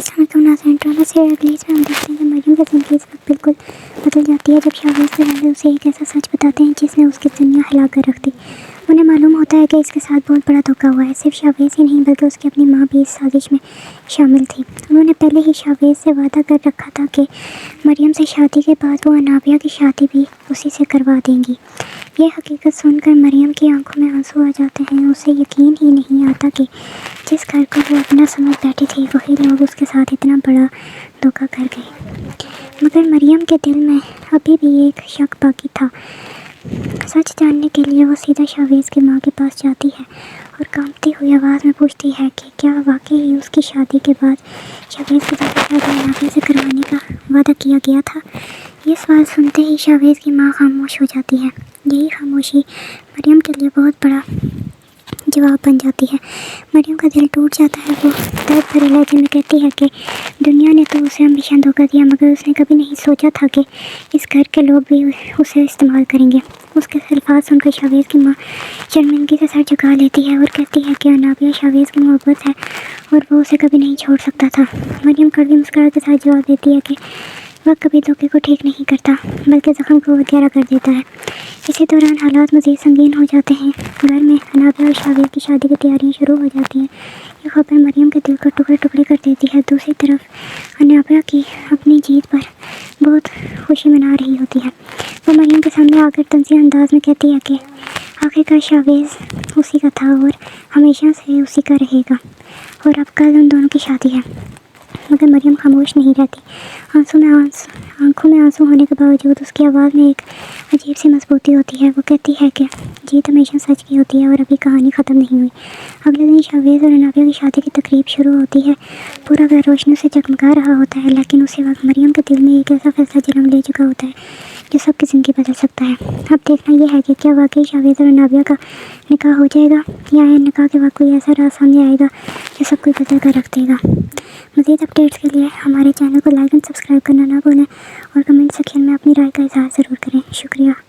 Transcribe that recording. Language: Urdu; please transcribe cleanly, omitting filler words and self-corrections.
السلام علیکم ناظرین، ڈرامہ سیریل ریلیز میں ہم دیکھتے ہیں کہ مریم کی زندگی اس وقت بالکل بدل جاتی ہے جب شاویز کے والد اسے ایک ایسا سچ بتاتے ہیں جس نے اس کی دنیا ہلا کر رکھ دی۔ انہیں معلوم ہوتا ہے کہ اس کے ساتھ بہت بڑا دھوکہ ہوا ہے۔ صرف شاویز ہی نہیں بلکہ اس کی اپنی ماں بھی اس سازش میں شامل تھی۔ انہوں نے پہلے ہی شاویز سے وعدہ کر رکھا تھا کہ مریم سے شادی کے بعد وہ انابیہ کی شادی بھی اسی سے کروا دیں گی۔ یہ حقیقت سن کر مریم کی آنکھوں میں آنسو آ جاتے ہیں۔ اسے یقین ہی نہیں آتا کہ جس گھر کو وہ اپنا سمجھ بیٹھی تھی وہی لوگ اس کے ساتھ اتنا بڑا دھوکہ کر گئے۔ مگر مریم کے دل میں ابھی بھی ایک شک باقی تھا۔ سچ جاننے کے لیے وہ سیدھا شاویز کی ماں کے پاس جاتی ہے اور کانپتی ہوئی آواز میں پوچھتی ہے کہ کیا واقعی اس کی شادی کے بعد شاویز کے ساتھ شادی انابیہ سے کروانے کا وعدہ کیا گیا تھا۔ یہ سوال سنتے ہی شاویز کی ماں خاموش ہو جاتی ہے۔ یہی خاموشی مریم کے لیے بہت بڑا جواب بن جاتی ہے۔ مریم کا دل ٹوٹ جاتا ہے۔ وہ درد بھرے لہجے میں کہتی ہے کہ دنیا نے تو اسے ہمیشہ دھوکہ دیا مگر اس نے کبھی نہیں سوچا تھا کہ اس گھر کے لوگ بھی اسے استعمال کریں گے۔ اس کے الفاظ سن کر شاویز کی ماں شرمندگی سے سر جھکا لیتی ہے اور کہتی ہے کہ انابیہ شاویز کی محبت ہے اور وہ اسے کبھی نہیں چھوڑ سکتا تھا۔ مریم کڑوی مسکراہٹ کے ساتھ جواب دیتی ہے کہ وقت کبھی دھوکے کو ٹھیک نہیں کرتا بلکہ زخم کو گہرا کر دیتا ہے۔ اسی دوران حالات مزید سنگین ہو جاتے ہیں۔ گھر میں انابیہ اور شاویز کی شادی کی تیاریاں شروع ہو جاتی ہیں۔ یہ خبر مریم کے دل کو ٹکڑے ٹکڑے کر دیتی ہے۔ دوسری طرف انابیہ کی اپنی جیت پر بہت خوشی منا رہی ہوتی ہے۔ وہ مریم کے سامنے آ کر طنزیہ انداز میں کہتی ہے کہ آخرکار شاویز اسی کا تھا اور ہمیشہ سے اسی کا رہے گا اور اب کل ان دونوں کی شادی ہے۔ مگر مریم خاموش نہیں رہتی۔ آنکھوں میں آنسو ہونے کے باوجود اس کی آواز میں ایک عجیب سی مضبوطی ہوتی ہے۔ وہ کہتی ہے کہ جیت ہمیشہ سچ کی ہوتی ہے اور ابھی کہانی ختم نہیں ہوئی۔ اگلے دن شاویز اور انابیہ کی شادی کی تقریب شروع ہوتی ہے۔ پورا گھر روشنی سے جگمگا رہا ہوتا ہے لیکن اسی وقت مریم کے دل میں ایک ایسا فیصلہ جنم لے چکا ہوتا ہے جو سب کی زندگی بدل سکتا ہے۔ اب دیکھنا یہ ہے کہ کیا واقعی شاویز اور انابیہ کا نکاح ہو جائے گا یا نکاح کے وقت کوئی ایسا راز سامنے آئے گا جو سب کو بدل کر رکھ دے گا۔ مزید اپڈیٹس کے لیے ہمارے چینل کو لائک اینڈ سبسکرائب کرنا نہ بھولیں اور کمنٹ سیکشن میں اپنی رائے کا اظہار ضرور کریں۔ شکریہ۔